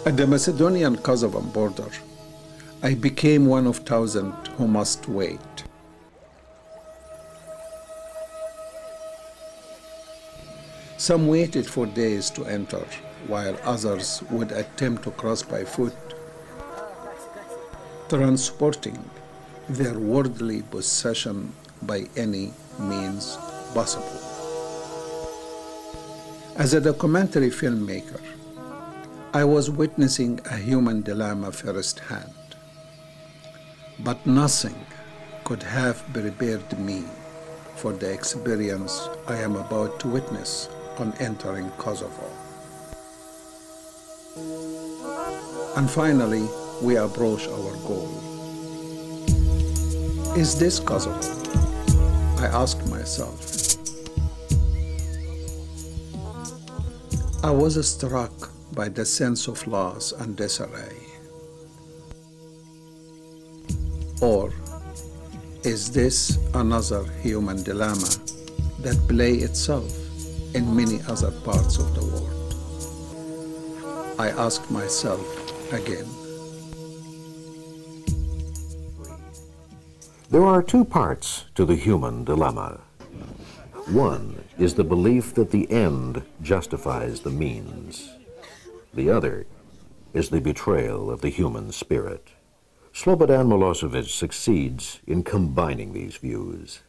At the Macedonian-Kosovan border, I became one of thousands who must wait. Some waited for days to enter, while others would attempt to cross by foot, transporting their worldly possession by any means possible. As a documentary filmmaker, I was witnessing a human dilemma firsthand, but nothing could have prepared me for the experience I am about to witness on entering Kosovo. And finally, we approach our goal. Is this Kosovo? I asked myself. I was struck by the sense of loss and disarray. Or is this another human dilemma that plays itself in many other parts of the world? I asked myself again. There are two parts to the human dilemma. One is the belief that the end justifies the means. The other is the betrayal of the human spirit. Slobodan Milosevic succeeds in combining these views.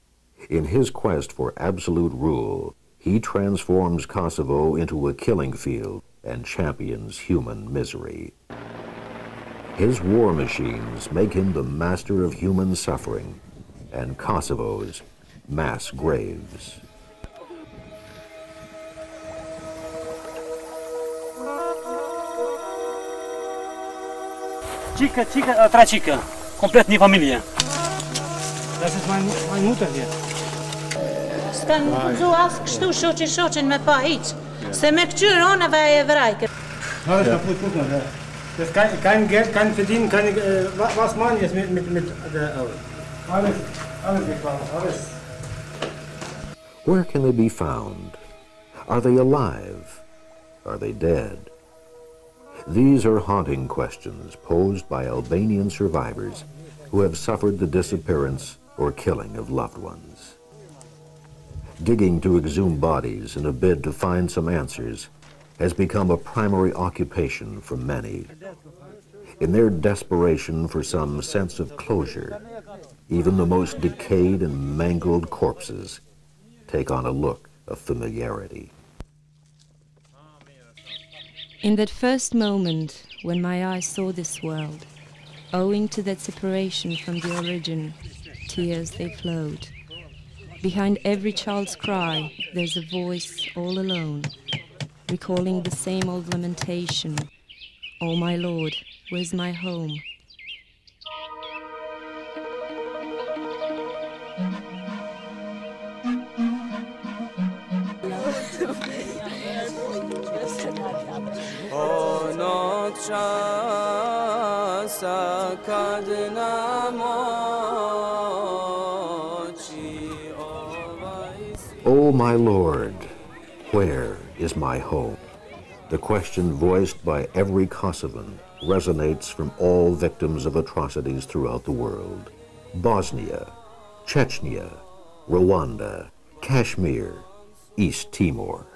In his quest for absolute rule, he transforms Kosovo into a killing field and champions human misery. His war machines make him the master of human suffering and Kosovo's mass graves. Chica, tre chica, komplet një familje. Das ist meine Mutter hier. S'kan guxu as kështu shoqin me pa hiç, se me këqyr onave e vrajke. Alles kaputt, guck mal. Das kein Geld, kein Verdienen, keine, was machen jetzt mit der alles wegfahren, alles. Where can they be found? Are they alive? Are they dead? These are haunting questions posed by Albanian survivors who have suffered the disappearance or killing of loved ones. Digging to exhume bodies in a bid to find some answers has become a primary occupation for many. In their desperation for some sense of closure, even the most decayed and mangled corpses take on a look of familiarity. In that first moment when my eyes saw this world, owing to that separation from the origin, tears they flowed. Behind every child's cry, there's a voice all alone, recalling the same old lamentation. Oh my Lord, where's my home? Oh my Lord, where is my home? The question voiced by every Kosovan resonates from all victims of atrocities throughout the world. Bosnia, Chechnya, Rwanda, Kashmir, East Timor.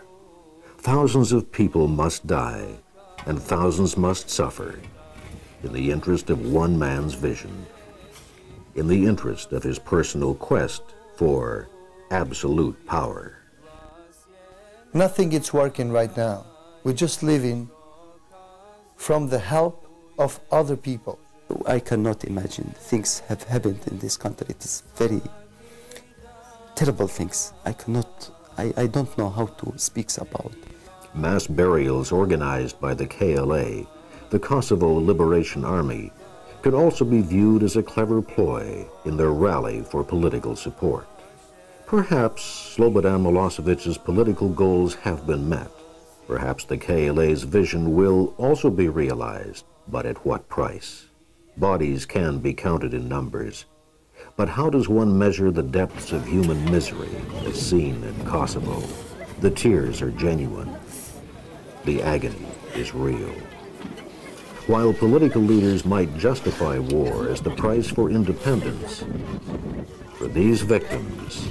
Thousands of people must die and thousands must suffer in the interest of one man's vision, in the interest of his personal quest for absolute power. Nothing is working right now. We're just living from the help of other people. I cannot imagine things have happened in this country. It is very terrible things. I don't know how to speak about. Mass burials organized by the KLA, the Kosovo Liberation Army, could also be viewed as a clever ploy in their rally for political support. Perhaps Slobodan Milosevic's political goals have been met. Perhaps the KLA's vision will also be realized, but at what price? Bodies can be counted in numbers, but how does one measure the depths of human misery as seen in Kosovo? The tears are genuine. The agony is real. While political leaders might justify war as the price for independence, for these victims,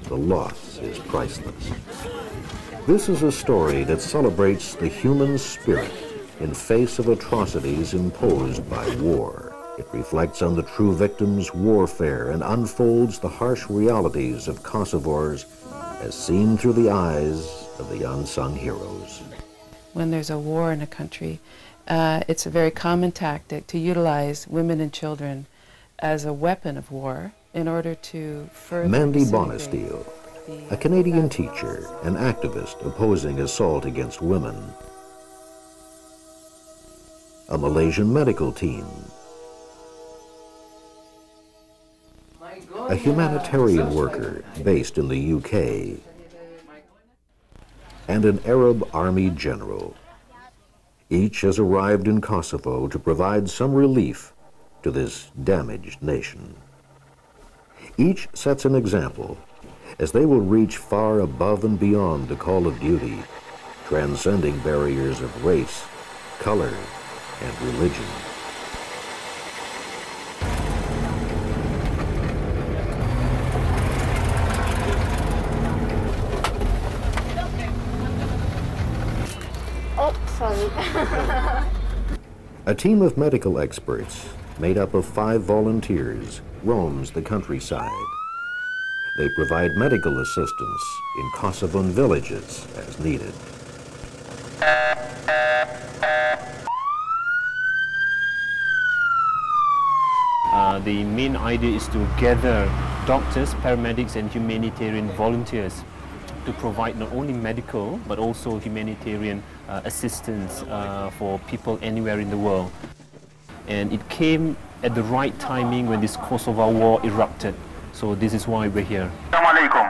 the loss is priceless. This is a story that celebrates the human spirit in face of atrocities imposed by war. It reflects on the true victims' warfare and unfolds the harsh realities of Kosovars as seen through the eyes of the unsung heroes. When there's a war in a country, it's a very common tactic to utilize women and children as a weapon of war in order to further Mandy disintegrate Bonesteel, a Canadian teacher and activist opposing assault against women. A Malaysian medical team. A humanitarian worker based in the UK. And an Arab army general. Each has arrived in Kosovo to provide some relief to this damaged nation. Each sets an example as they will reach far above and beyond the call of duty, transcending barriers of race, color, and religion. Oh, sorry. A team of medical experts, made up of 5 volunteers, roams the countryside. They provide medical assistance in Kosovan villages as needed. The main idea is to gather doctors, paramedics and humanitarian volunteers to provide not only medical but also humanitarian assistance for people anywhere in the world. And it came at the right timing when this Kosovo war erupted. So this is why we're here. Assalamu alaikum.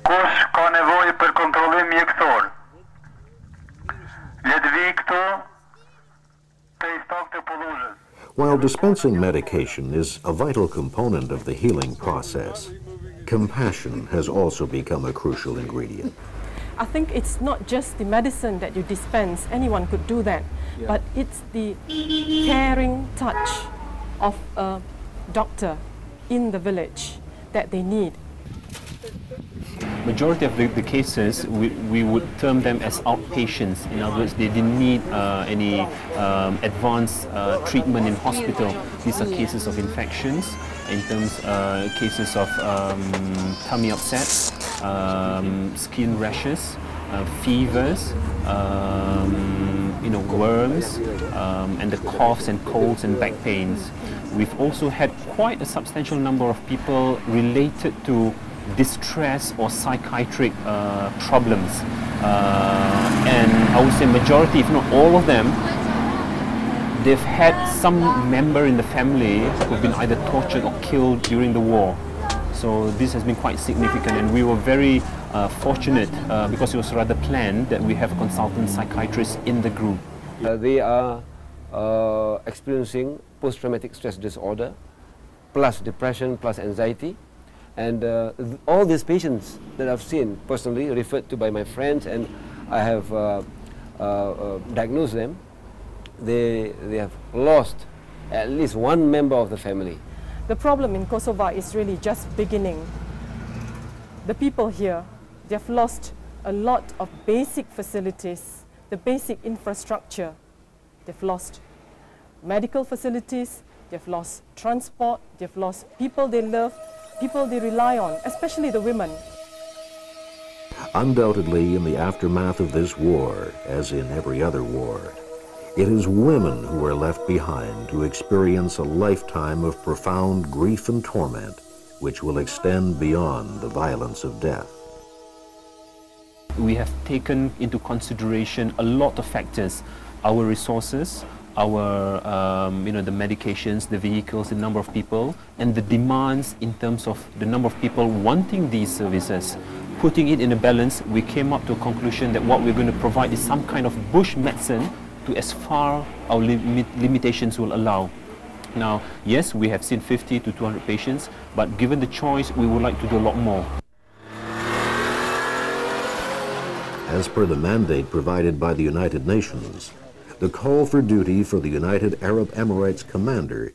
Kush ka nevojë për kontrollim mjekësor? Le të vi këtu te stok të Pollushës. While dispensing medication is a vital component of the healing process, compassion has also become a crucial ingredient. I think it's not just the medicine that you dispense, anyone could do that, but it's the caring touch of a doctor in the village that they need. Majority of the cases, we would term them as outpatients. In other words, they didn't need any advanced treatment in hospital. These are cases of infections, in terms cases of tummy upset, skin rashes, fevers, worms, and the coughs and colds and back pains. We've also had quite a substantial number of people related to distress or psychiatric problems. And I would say majority, if not all of them, they've had some member in the family who've been either tortured or killed during the war. So this has been quite significant, and we were very fortunate because it was rather planned that we have consultant psychiatrists in the group. They are experiencing post-traumatic stress disorder, plus depression, plus anxiety. And all these patients that I've seen personally, referred to by my friends, and I have diagnosed them, they have lost at least one member of the family. The problem in Kosovo is really just beginning. The people here, they've lost a lot of basic facilities, the basic infrastructure. They've lost medical facilities, they've lost transport, they've lost people they love, people they rely on, especially the women. Undoubtedly, in the aftermath of this war, as in every other war, it is women who are left behind to experience a lifetime of profound grief and torment, which will extend beyond the violence of death. We have taken into consideration a lot of factors, our resources, our, the medications, the vehicles, the number of people, and the demands in terms of the number of people wanting these services. Putting it in a balance, we came up to a conclusion that what we're going to provide is some kind of bush medicine to as far our limitations will allow. Now, yes, we have seen 50 to 200 patients, but given the choice, we would like to do a lot more. As per the mandate provided by the United Nations, The call for duty for the United Arab Emirates commander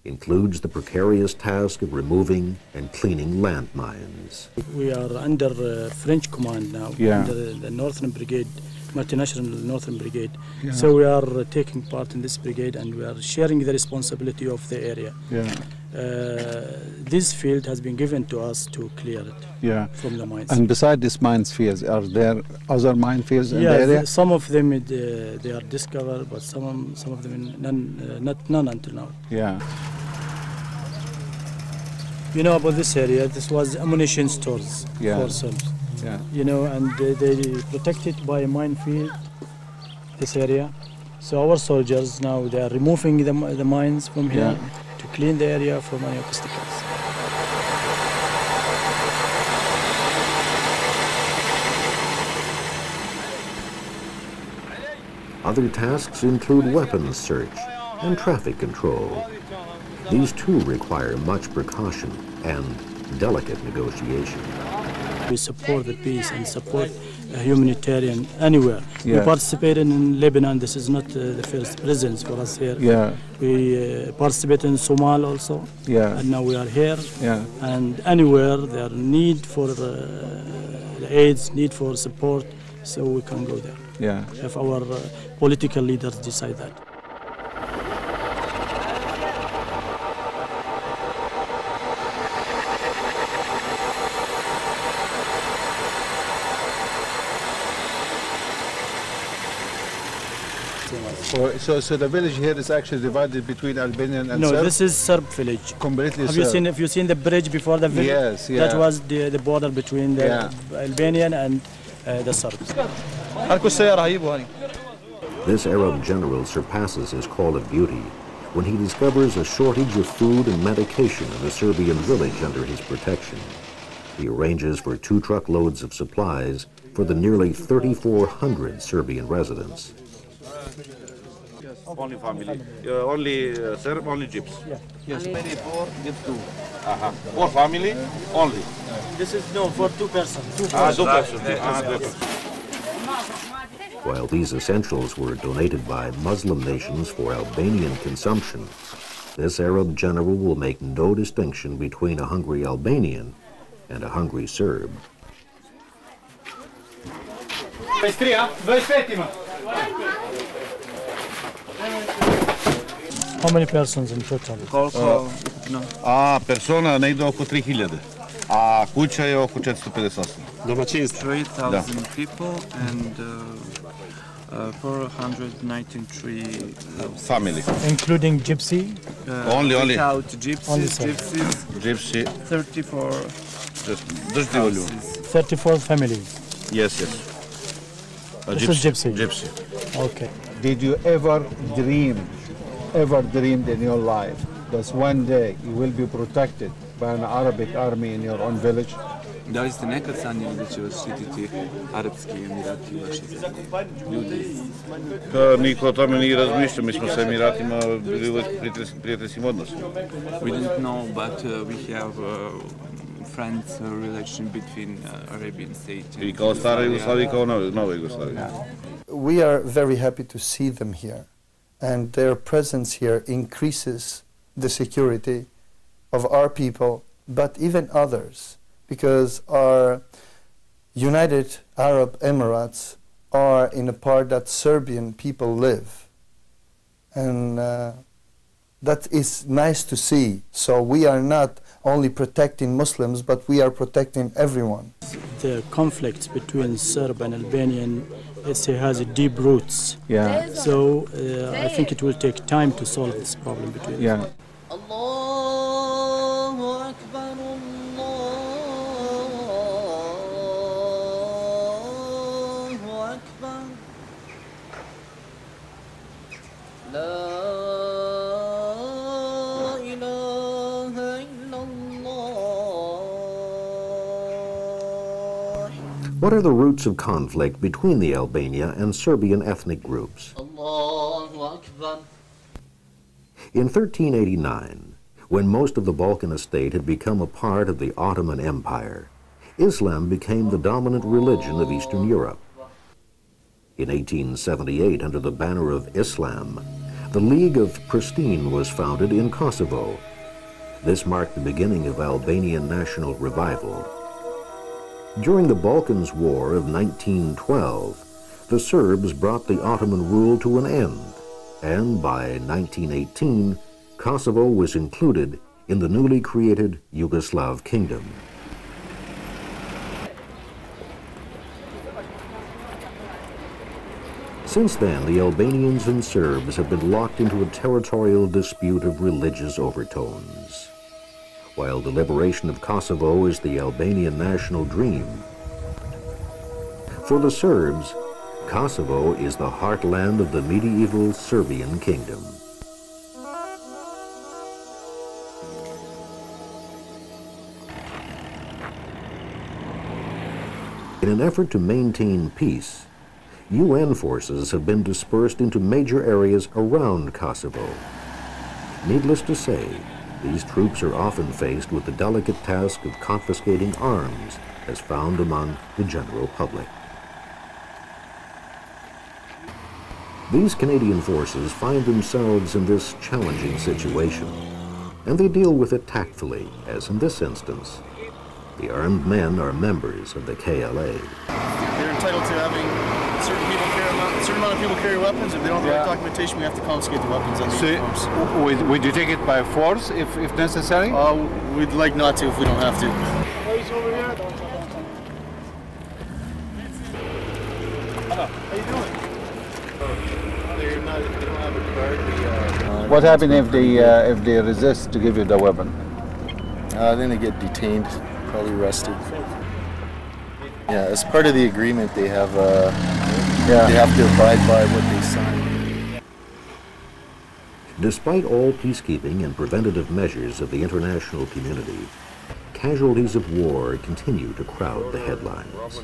includes the precarious task of removing and cleaning landmines. We are under French command now, under the Northern Brigade, multinational Northern Brigade. Yeah. So we are taking part in this brigade and we are sharing the responsibility of the area. This field has been given to us to clear it from the mines. And beside these minefields, are there other minefields in the area? Some of them they are discovered, but some of them none until now. Yeah. You know about this area, this was ammunition stores for Serbs. Yeah. You know, and they protected by a minefield, this area. So our soldiers now, they are removing the mines from here to clean the area from any obstacles. Other tasks include weapons search and traffic control. These too require much precaution and delicate negotiation. We support the peace and support humanitarian anywhere. We participated in Lebanon. This is not the first presence for us here. We participated in Somal also. And now we are here. And anywhere there are need for the aids, need for support, so we can go there. If our political leaders decide that. So the village here is actually divided between Albanian and Serb? No, this is Serb village. Completely Serb. Have you seen the bridge before the village? Yes, That was the border between the Albanian and the Serbs. This Arab general surpasses his call of duty when he discovers a shortage of food and medication in a Serbian village under his protection. He arranges for 2 truckloads of supplies for the nearly 3,400 Serbian residents. Only family. Only Serb, only Gyps. Yes. 4, give 2. For family, only. This is for 2 persons. 2 persons. While these essentials were donated by Muslim nations for Albanian consumption, this Arab general will make no distinction between a hungry Albanian and a hungry Serb. How many persons in total? Persona ne ide oko 3000. A kuća je oko 458. Domaćinstvo. 3,000 people and 493 family. Including gypsy? Only. Without gypsies. Gypsy. 34 34 families? Yes. This is gypsy? Gypsy. Okay. Did you ever dreamed in your life that one day you will be protected by an Arabic army in your own village? Da li ste nekad sanjali da će vas štititi Arapski Emirati u vašoj ljudi? Niko o tome nije razmišljao, mi smo sa Emiratima bili uvijek prijateljskim odnosima. We didn't know, but we have friends relation between Arabian state. I kao stara Jugoslavija i kao nova Jugoslavija. We are very happy to see them here, and their presence here increases the security of our people, but even others, because our United Arab Emirates are in a part that Serbian people live. And that is nice to see. So we are not only protecting Muslims, but we are protecting everyone. The conflicts between Serb and Albanian, it has deep roots. So I think it will take time to solve this problem between them. What are the roots of conflict between the Albania and Serbian ethnic groups? In 1389, when most of the Balkan estate had become a part of the Ottoman Empire, Islam became the dominant religion of Eastern Europe. In 1878, under the banner of Islam, the League of Pristine was founded in Kosovo. This marked the beginning of Albanian national revival. During the Balkans War of 1912, the Serbs brought the Ottoman rule to an end, and by 1918, Kosovo was included in the newly created Yugoslav kingdom. Since then, the Albanians and Serbs have been locked into a territorial dispute of religious overtones. While the liberation of Kosovo is the Albanian national dream, for the Serbs, Kosovo is the heartland of the medieval Serbian kingdom. In an effort to maintain peace, UN forces have been dispersed into major areas around Kosovo. Needless to say, these troops are often faced with the delicate task of confiscating arms as found among the general public. These Canadian forces find themselves in this challenging situation, and they deal with it tactfully, as in this instance. The armed men are members of the KLA. They're entitled to having a certain amount of people carry weapons. If they don't have the right documentation, we have to confiscate the weapons on the uniforms. Would you take it by force if necessary? We'd like not to if we don't have to. Police over here. How you doing? They don't have a card. What happens if they resist to give you the weapon? Then they get detained, probably arrested. Yeah, as part of the agreement, they have to abide by what they signed. Despite all peacekeeping and preventative measures of the international community, casualties of war continue to crowd the headlines.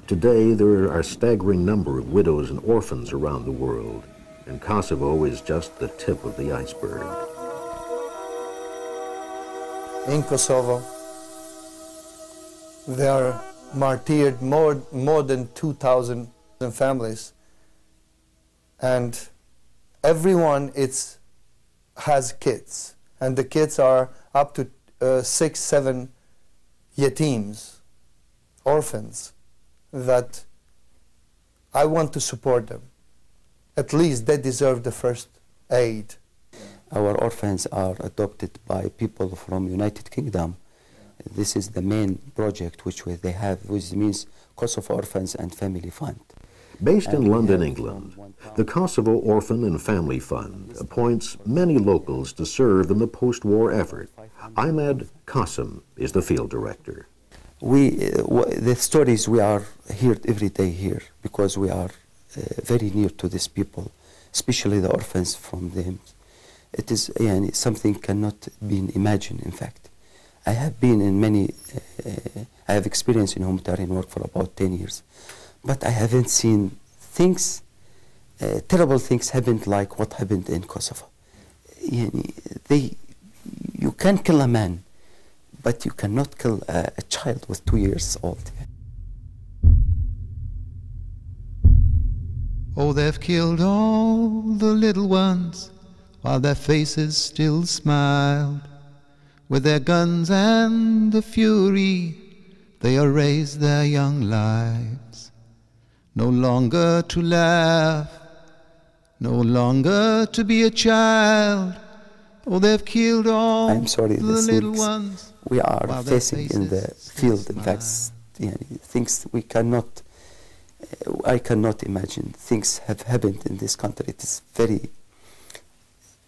Today, there are a staggering number of widows and orphans around the world, and Kosovo is just the tip of the iceberg. In Kosovo, there are martyred more than 2,000 families, and everyone has kids, and the kids are up to 6-7 yatims, orphans, that I want to support them. At least they deserve the first aid. Our orphans are adopted by people from United Kingdom. This is the main project which they have, which means Kosovo Orphans and Family Fund. Based in London, England, the Kosovo Orphan and Family Fund appoints many locals to serve in the post-war effort. Ahmed Qasim is the field director. The stories, we are here every day here because we are very near to these people, especially the orphans from them. It is something cannot be imagined, in fact. I have been in many, I have experience in humanitarian work for about 10 years, but I haven't seen things, terrible things happened like what happened in Kosovo. You can kill a man, but you cannot kill a child with 2 years old. Oh, they've killed all the little ones while their faces still smiled. With their guns and the fury, they erased their young lives. No longer to laugh, no longer to be a child. Oh, they've killed all the little ones. We are facing in the field, in fact, things we cannot, I cannot imagine. Things have happened in this country. It is very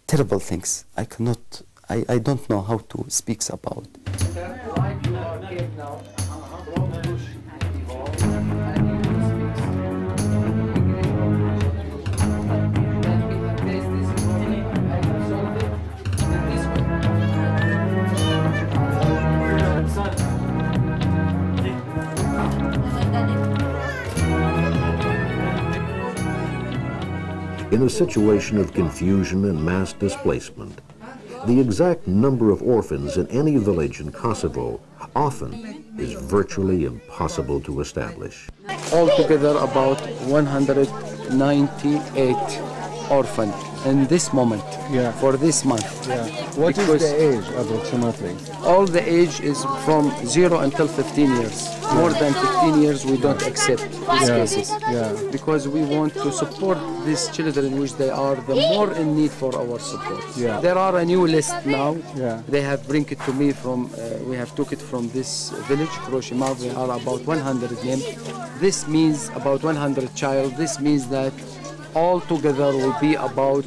terrible things. I don't know how to speak about. In a situation of confusion and mass displacement, the exact number of orphans in any village in Kosovo often is virtually impossible to establish. altogether about 198 orphans in this moment, for this month. What is the age approximately? All the age is from 0 until 15 years. More than 15 years we don't accept these cases. Because we want to support these children which they are the more in need for our support. There are a new list now. They have bring it to me from, we have took it from this village, Hiroshima. There are about 100 names. This means about 100 child. This means that all together will be about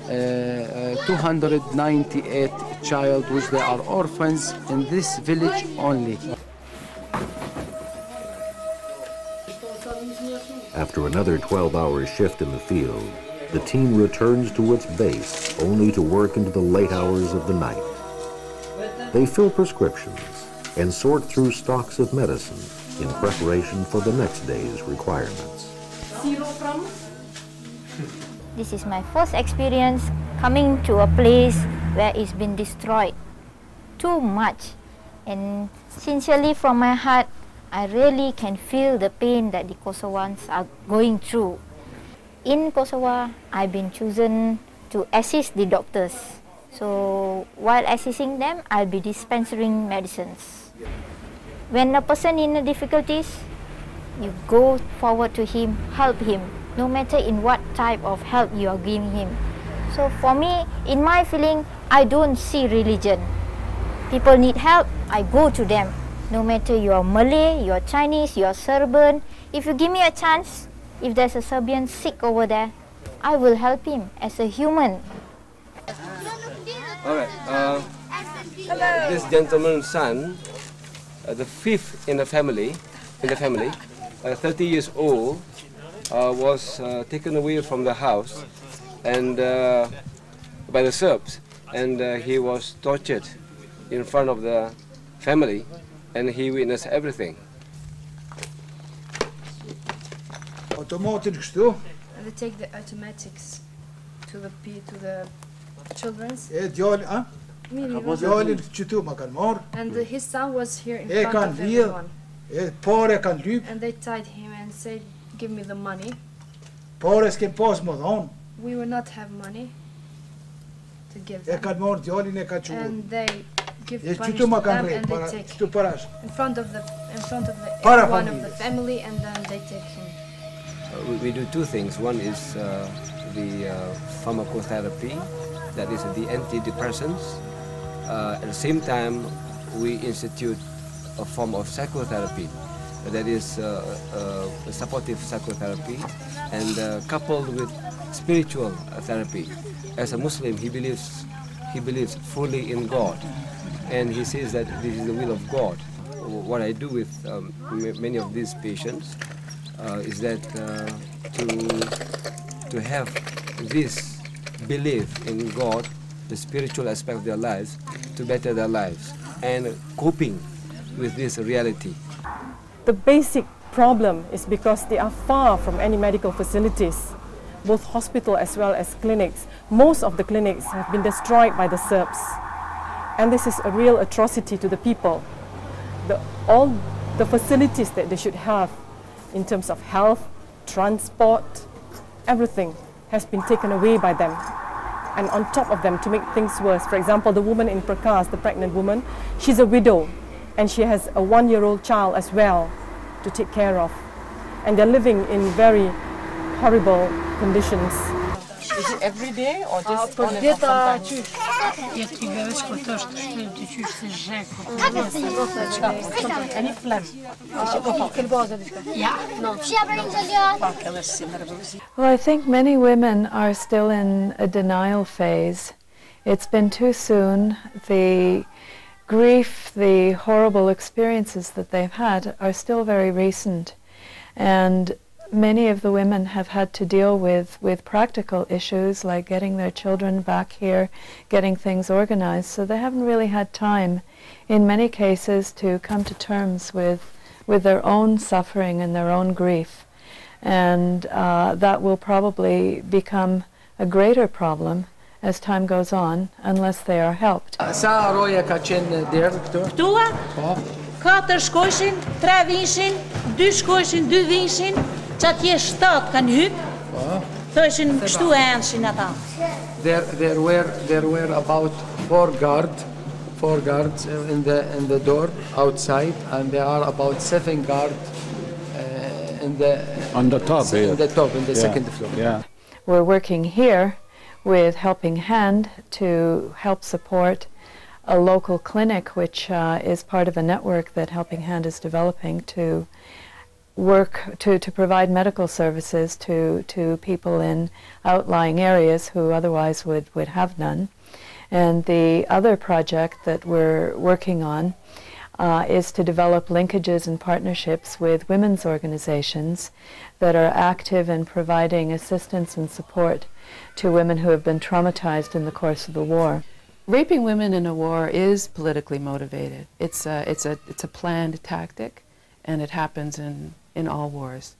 298 child which they are orphans in this village only. After another 12-hour shift in the field, the team returns to its base only to work into the late hours of the night. They fill prescriptions and sort through stocks of medicine in preparation for the next day's requirements. This is my first experience coming to a place where it's been destroyed too much, and sincerely from my heart, I really can feel the pain that the Kosovans are going through. In Kosovo, I've been chosen to assist the doctors. So while assisting them, I'll be dispensing medicines. When a person in difficulties, you go forward to him, help him, no matter in what type of help you are giving him. So for me, in my feeling, I don't see religion. People need help, I go to them. No matter you are Malay, you are Chinese, you are Serbian, if you give me a chance, if there's a Serbian sick over there, I will help him as a human. All right. This gentleman's son, the fifth in the family, 30 years old, was taken away from the house and by the Serbs, and he was tortured in front of the family, and he witnessed everything. And they take the automatics to the children's. And his son was here in front of everyone. And they tied him and said, "Give me the money." We will not have money to give them. And they give punishment to them, and they take in front of everyone of the family, and then they take him. We do two things. One is the pharmacotherapy, that is the antidepressants. At the same time, we institute a form of psychotherapy, that is supportive psychotherapy, and coupled with spiritual therapy. As a Muslim, he believes fully in God, and he says that this is the will of God. What I do with many of these patients is that to have this belief in God, the spiritual aspect of their lives, to better their lives, and coping with this reality. The basic problem is because they are far from any medical facilities, both hospital as well as clinics. Most of the clinics have been destroyed by the Serbs, and this is a real atrocity to the people. All the facilities that they should have in terms of health, transport, everything has been taken away by them. And on top of them, to make things worse, for example, the woman in Prakas, the pregnant woman, she's a widow, and she has a 1-year-old child as well to take care of. And they're living in very horrible conditions. Is it every day or just on and off sometimes? Any phlegm? Well, I think many women are still in a denial phase. It's been too soon. The grief, the horrible experiences that they've had are still very recent. And many of the women have had to deal with practical issues like getting their children back here, getting things organized, so they haven't really had time in many cases to come to terms with their own suffering and their own grief. And that will probably become a greater problem as time goes on, unless they are helped. 4 shkojshin, 3 vinshin, 2 shkojshin, 2 vinshin, që atje 7 kanë hyp. Thoshin kështu e enshin ata. There were about 4 guards in the door outside, and there are about 7 guards on the top, in the second floor. Yeah. We're working here with Helping Hand to help support a local clinic, which is part of a network that Helping Hand is developing to work to provide medical services to people in outlying areas who otherwise would have none. And the other project that we're working on is to develop linkages and partnerships with women's organizations that are active in providing assistance and support to women who have been traumatized in the course of the war. Raping women in a war is politically motivated. It's a planned tactic, and it happens in all wars.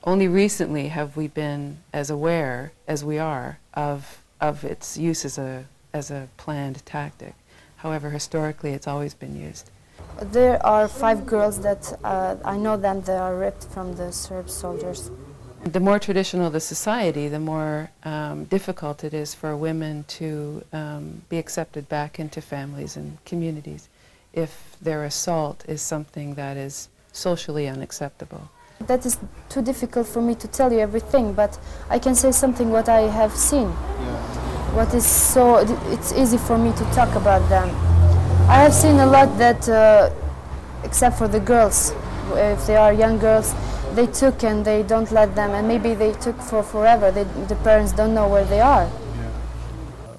Only recently have we been as aware as we are of its use as a planned tactic. However, historically, it's always been used. There are 5 girls that I know them. They are raped from the Serb soldiers. The more traditional the society, the more difficult it is for women to be accepted back into families and communities if their assault is something that is socially unacceptable. That is too difficult for me to tell you everything, but I can say something what I have seen. What is so, it's easy for me to talk about them. I have seen a lot that, except for the girls, if they are young girls, they took and they don't let them, and maybe they took for forever. The parents don't know where they are.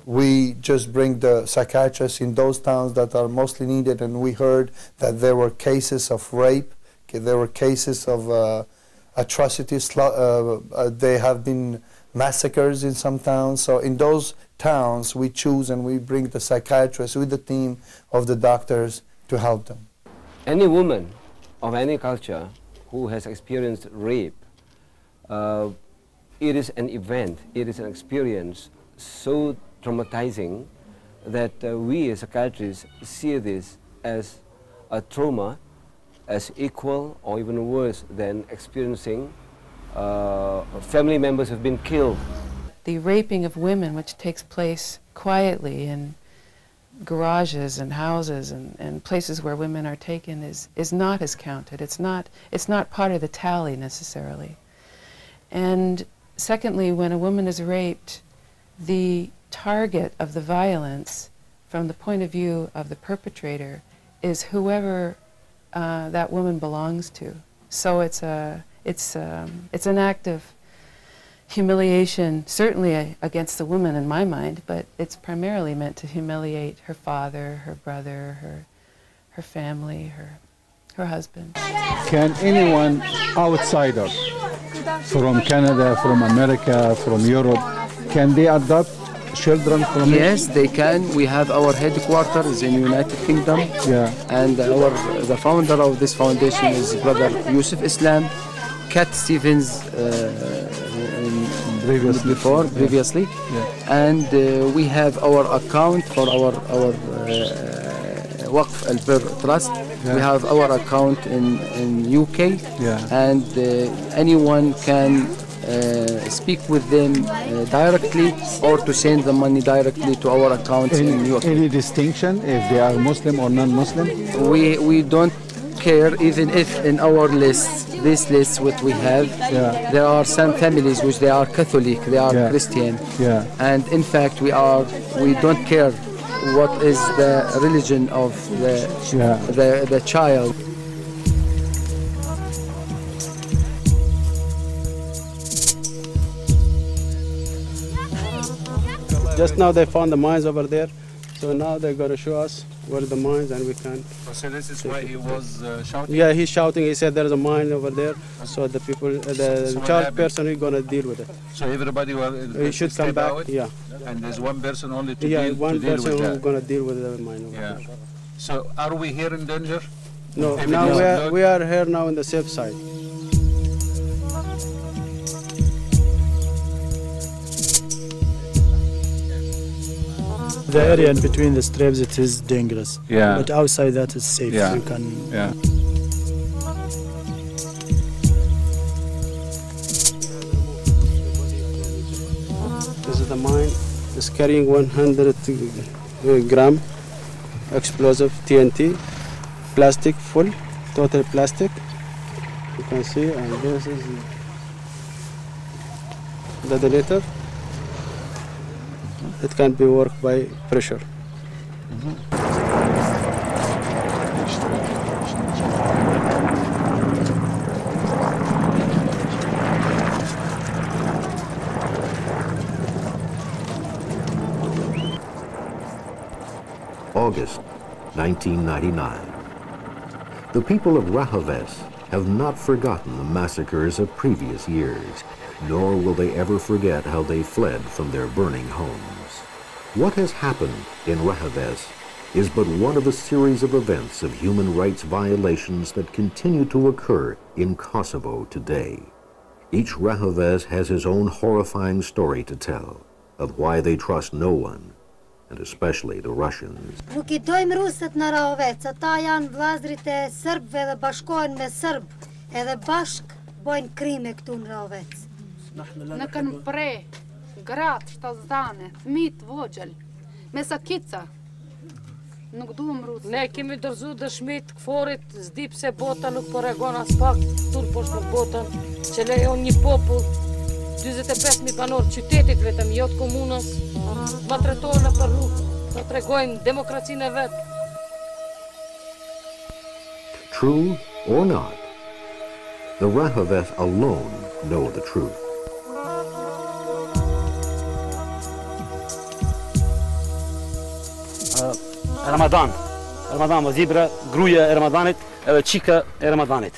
We just bring the psychiatrists in those towns that are mostly needed, and we heard that there were cases of rape, there were cases of atrocities, there have been massacres in some towns. So in those towns we choose and we bring the psychiatrists with the team of the doctors to help them. Any woman of any culture who has experienced rape, it is an event, it is an experience so traumatizing that we as psychiatrists see this as a trauma, as equal or even worse than experiencing family members have been killed. The raping of women, which takes place quietly in garages and houses and places where women are taken, is not as counted. It's not part of the tally necessarily. And secondly, when a woman is raped, the target of the violence from the point of view of the perpetrator is whoever that woman belongs to. So it's an act of humiliation, certainly against the woman in my mind, but it's primarily meant to humiliate her father, her brother, her family, her husband. Can anyone outsider from Canada, from America, from Europe, can they adopt children from Yes, they can. We have our headquarters in United Kingdom. Yeah. And the founder of this foundation is Brother Yusuf Islam. Cat Stevens previously. Yeah. And we have our account for our Waqf al-Bir Trust. Yeah. We have our account in UK. Yeah. And anyone can speak with them directly or to send the money directly to our account in UK. Any distinction if they are Muslim or non-Muslim? We don't care, even if in our lists, this list what we have, there are some families which they are Catholic, they are Christian, and in fact we don't care what is the religion of the child. Just now they found the mines over there, so now they're going to show us where the mines, and we can. So this is why he was shouting? Yeah, he's shouting. He said there's a mine over there, so the people, the charged person is going to deal with it. So everybody he should come back. Out? Yeah. And there's one person only to deal with that? one person who's going to deal with the mine over there. So are we here in danger? No, now we are here now in the safe side. The area in between the strips, it is dangerous. Yeah. But outside that is safe. Yeah. You can. Yeah. This is the mine. It's carrying 100 gram explosive TNT, plastic full, total plastic. You can see, and this is the detonator. It can be worked by pressure. August 1999. The people of Rahaves have not forgotten the massacres of previous years, nor will they ever forget how they fled from their burning homes. What has happened in Rahaves is but one of a series of events of human rights violations that continue to occur in Kosovo today. Each Rahaves has his own horrifying story to tell of why they trust no one, and especially the Russians. Nuk I dojmë rusët në Rahovec, ata janë vllazërit e serbëve dhe bashkohen me serb, edhe bashk bojnë krime këtu në Rahovec. Në kanë pre, gratë, shtazane, fëmijë vogjël, me sakica. Nuk duhem rusë. Ne kemi dërzu dëshmit këforit, zdi pse bota nuk po reagon as pak, tur poshtë në botën, që lejon një popull, 25.000 banor qytetit vetëm, jo të komunës, maltretohen në për rrugë, të tregojnë demokracinë e vetë. True or not, the Rahaves alone know the truth. Ramadan më zibra, gruja e Ramadanit, edhe qika e Ramadanit.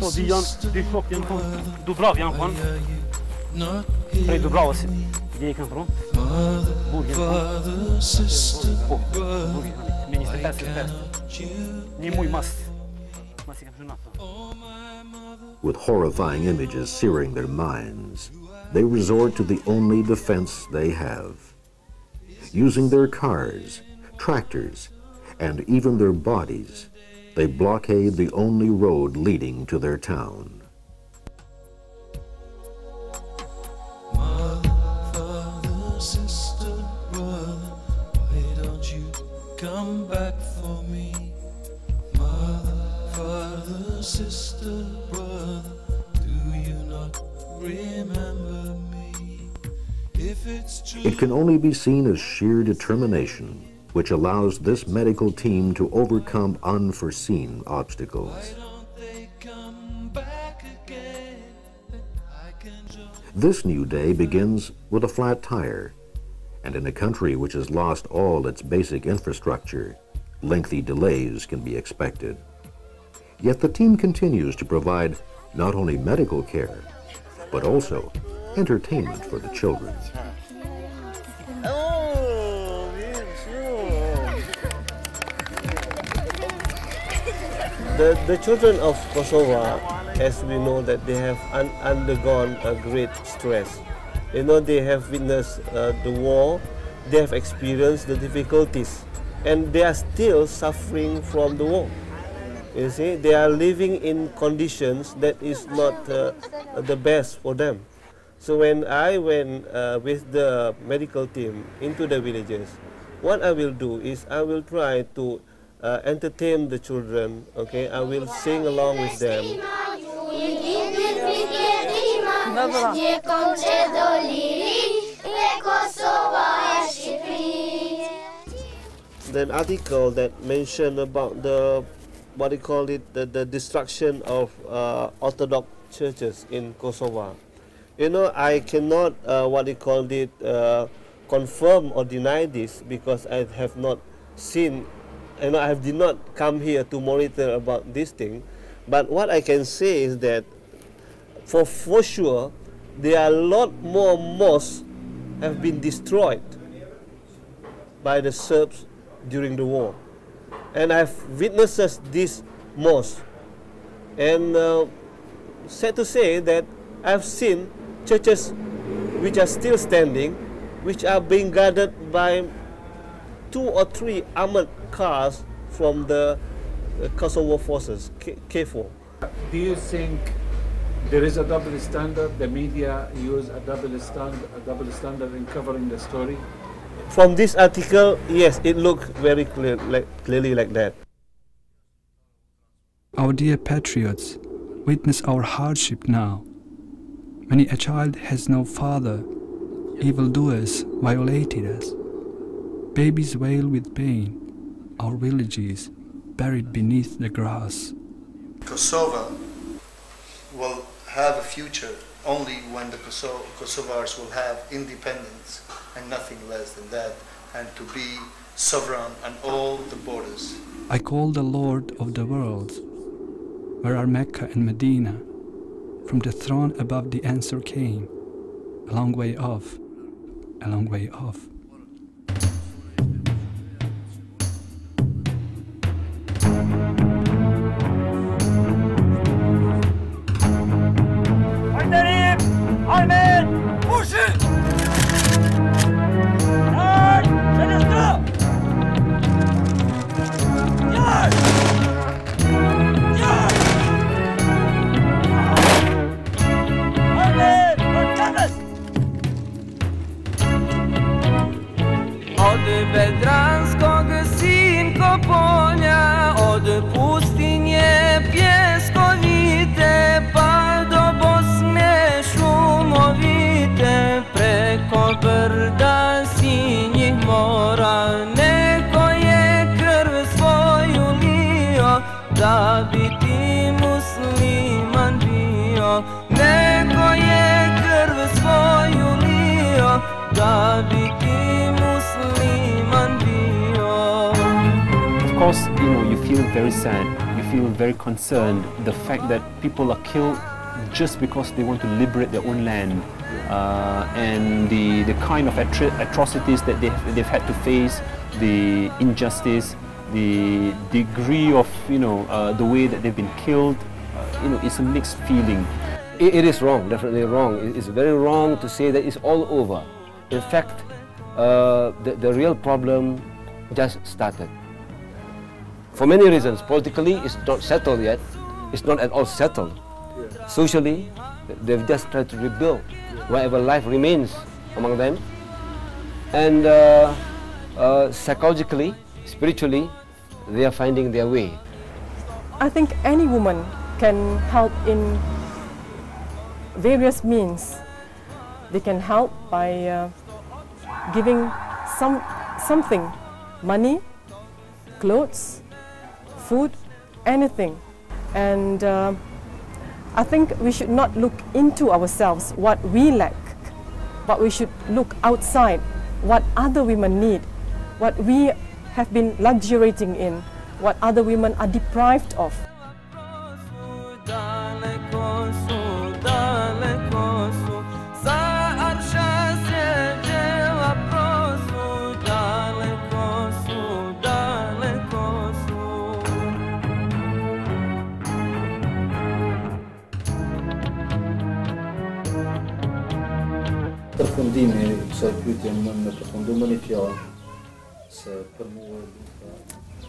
To di janë, dy shok janë konë, Dubrav janë konë, prej Dubravës, dje i kanë pru, burg janë konë, po, burg janë, me 25 një muj mas i kanë shunat. With horrifying images searing their minds, they resort to the only defense they have. Using their cars, tractors, and even their bodies, they blockade the only road leading to their town. Mother, father, sister, brother, why don't you come back for me? Mother, father, sister, brother, do you not remember me? If it's true. It can only be seen as sheer determination, which allows this medical team to overcome unforeseen obstacles. This new day begins with a flat tire, and in a country which has lost all its basic infrastructure, lengthy delays can be expected. Yet the team continues to provide not only medical care, but also entertainment for the children. The children of Kosovo, as we know, that they have undergone a great stress. You know, they have witnessed the war, they have experienced the difficulties, and they are still suffering from the war. You see, they are living in conditions that is not the best for them. So when I went with the medical team into the villages, what I will do is I will try to entertain the children, okay? I will sing along with them. The article that mentioned about the, what do you call it, the destruction of Orthodox churches in Kosovo. You know, I cannot, what do you call it, confirm or deny this because I have not seen, and I did not come here to monitor about this thing. But what I can say is that for sure, there are a lot more mosques have been destroyed by the Serbs during the war. And I've witnessed this mosque. And sad to say that I've seen churches which are still standing, which are being guarded by 2 or 3 armored cars from the Kosovo forces, KFOR. Do you think there is a double standard? The media use a double standard in covering the story? From this article, yes, it looked very clearly like that. Our dear patriots, witness our hardship now. Many a child has no father. Evildoers violated us. Babies wail with pain. Our villages buried beneath the grass. Kosovo will have a future only when the Kosovars will have independence and nothing less than that, and to be sovereign on all the borders. I call the Lord of the worlds. Where are Mecca and Medina? From the throne above the answer came. A long way off, a long way off. Od Bedranskog sinko polja, od pustinje pjeskovite, pa do Bosne šumovite, preko brda sinjih mora, neko je krv svoju lio, da bi ti musliman bio. Neko je krv svoju lio, da bi ti musliman bio. Of course, you feel very sad, you feel very concerned. The fact that people are killed just because they want to liberate their own land, and the kind of atrocities that they've had to face, the injustice, the degree of the way that they've been killed, it's a mixed feeling. It is wrong, definitely wrong. It's very wrong to say that it's all over. In fact, the real problem just started. For many reasons. Politically, it's not settled yet. It's not at all settled. Socially, they've just tried to rebuild whatever life remains among them. And psychologically, spiritually, they are finding their way. I think any woman can help in various means. They can help by giving something, money, clothes, food, anything. And I think we should not look into ourselves what we lack, but we should look outside what other women need, what we have been luxuriating in, what other women are deprived of.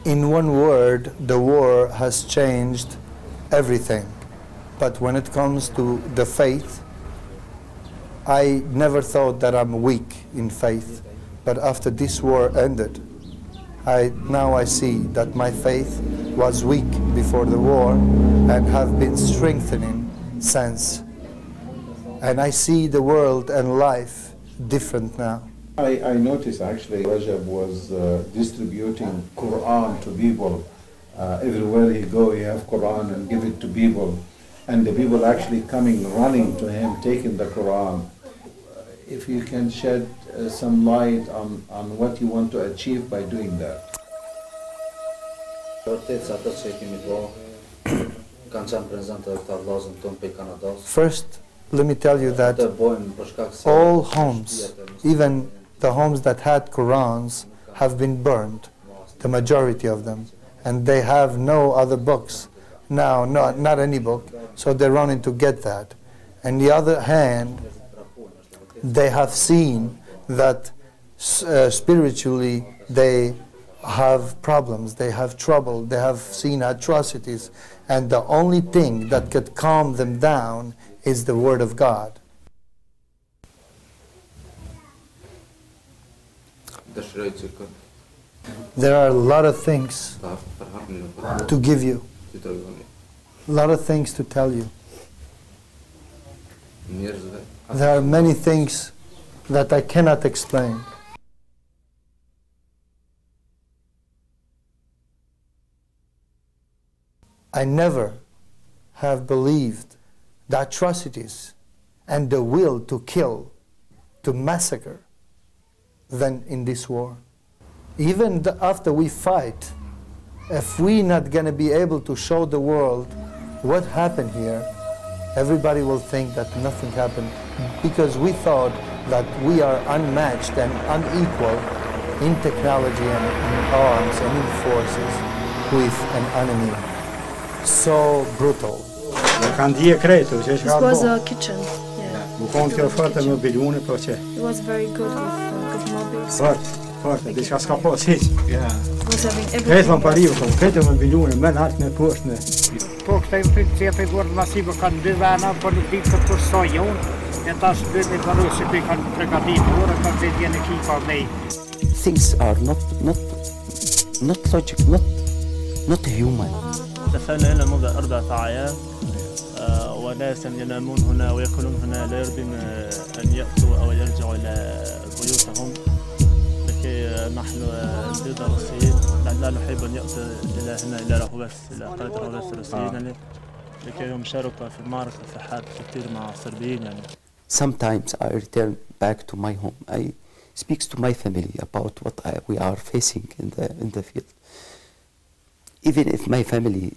In one word, the war has changed everything. But when it comes to the faith, I never thought that I'm weak in faith. But after this war ended, now I see that my faith was weak before the war and have been strengthening since. And I see the world and life different now. I noticed actually Rajab was distributing Quran to people. Everywhere he go, he have Quran and give it to people. And the people actually coming, running to him, taking the Quran. If you can shed some light on what you want to achieve by doing that. First, let me tell you that all homes, even the homes that had Qurans, have been burned, the majority of them, and they have no other books now, not any book, so they're running to get that. And the other hand, They have seen that spiritually they have problems, they have trouble, they have seen atrocities, and the only thing that could calm them down is the Word of God. There are a lot of things to give you, a lot of things to tell you. There are many things that I cannot explain. I never have believed the atrocities and the will to kill, to massacre, than in this war. Even after we fight, if we're not going to be able to show the world what happened here, everybody will think that nothing happened, because we thought that we are unmatched and unequal in technology and in arms and in forces with an enemy so brutal. This was a kitchen. Yeah. It was very good with mobiles. It was having Things are not logic, not human. دخلنا هنا منذ 4 أيام وناس ينامون هنا ويأكلون هنا لا يريدون أن يأتوا أو يرجعوا إلى بيوتهم لكي نحن ضد الروسيين لا نحب أن يأتوا إلى هنا إلى رهوس إلى قرية رهوس الروسيين لكي يشاركوا في المعركة في حرب كثير مع الصربيين يعني. Sometimes I return back to my home. I speak to my family about what we are facing in the field. Even if my family,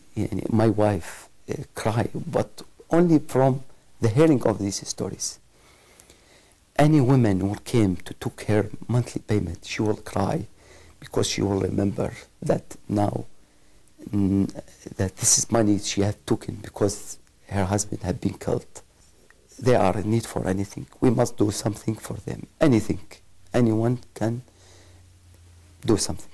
my wife, cry, but only from the hearing of these stories. Any woman who came to took her monthly payment, she will cry because she will remember that now that this is money she had taken because her husband had been killed. They are in need for anything. We must do something for them. Anything. Anyone can do something.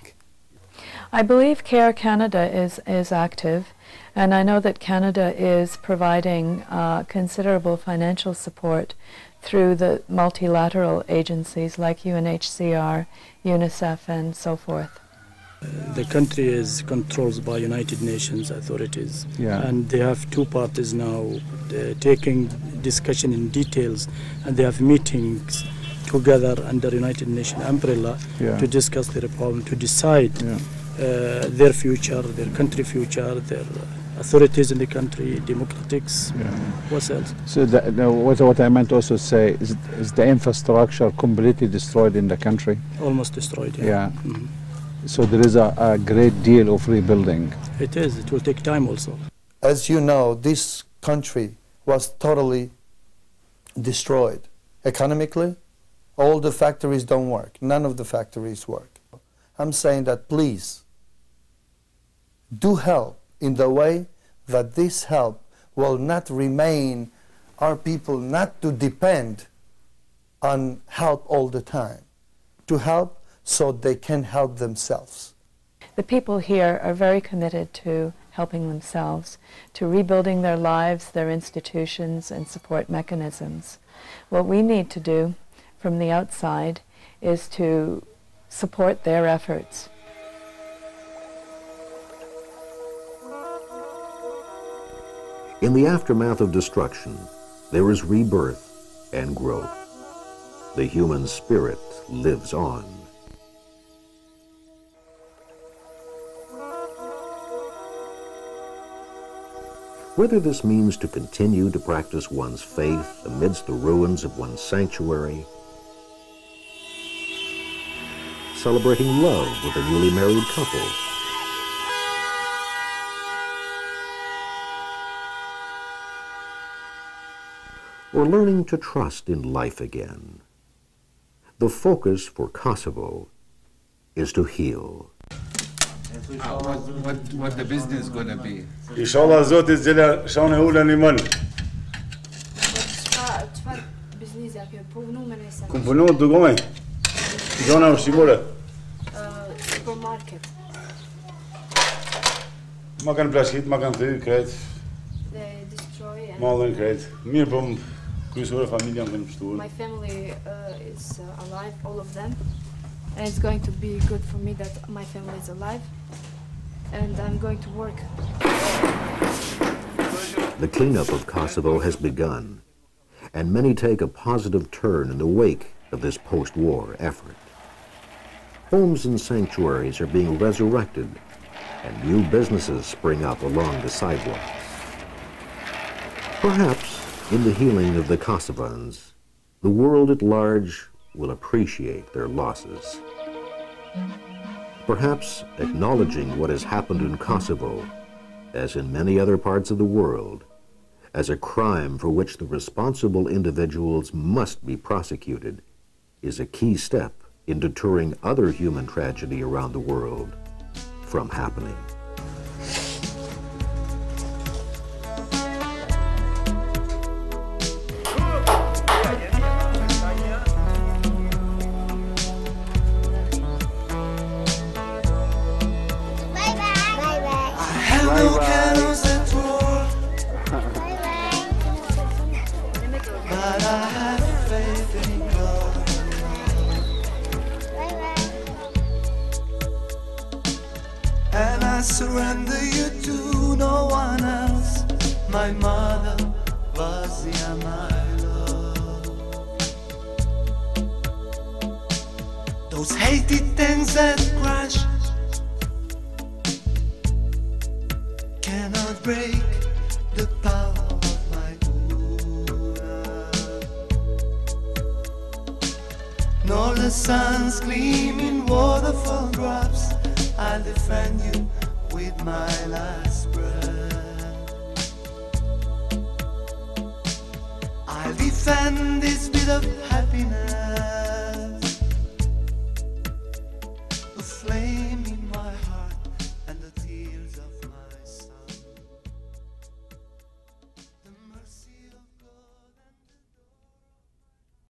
I believe CARE Canada is active, and I know that Canada is providing considerable financial support through the multilateral agencies like UNHCR, UNICEF, and so forth. The country is controlled by United Nations authorities, and they have two parties now taking discussion in details, and they have meetings together under United Nations umbrella to discuss their problem, to decide their future, their country future, their authorities in the country, democratics, what else? So what I meant also say is the infrastructure completely destroyed in the country? Almost destroyed, yeah. Mm-hmm. So there is a great deal of rebuilding. It is. It will take time also. As you know, this country was totally destroyed. Economically, all the factories don't work. None of the factories work. I'm saying that please do help in the way that this help will not remain our people not to depend on help all the time, to help so they can help themselves. The people here are very committed to helping themselves, to rebuilding their lives, their institutions, and support mechanisms. What we need to do from the outside is to support their efforts. In the aftermath of destruction, there is rebirth and growth. The human spirit lives on. Whether this means to continue to practice one's faith amidst the ruins of one's sanctuary, celebrating love with a newly married couple, or learning to trust in life again, the focus for Kosovo is to heal. What the business going to be? Inshallah, Zot is jela shana hula niman. Cum punu tu come? Zona o sicura? Supermarket. Ma kan plastic, ma kan thu, krijt. They destroy and Malen krijt. Meer bom. Kuisore familie aan kunnen besturen. my family is alive, all of them. And it's going to be good for me that my family is alive. And I'm going to work. The cleanup of Kosovo has begun, and many take a positive turn in the wake of this post-war effort. Homes and sanctuaries are being resurrected, and new businesses spring up along the sidewalks. Perhaps in the healing of the Kosovans, the world at large will appreciate their losses. Perhaps acknowledging what has happened in Kosovo, as in many other parts of the world, as a crime for which the responsible individuals must be prosecuted, is a key step in deterring other human tragedy around the world from happening. Surrender you to no one else. My mother was my love. Those hated things that crash cannot break the power of my love. Nor the sun's gleaming waterfall drops. I'll defend you with my last breath. I'll defend this bit of happiness, a flame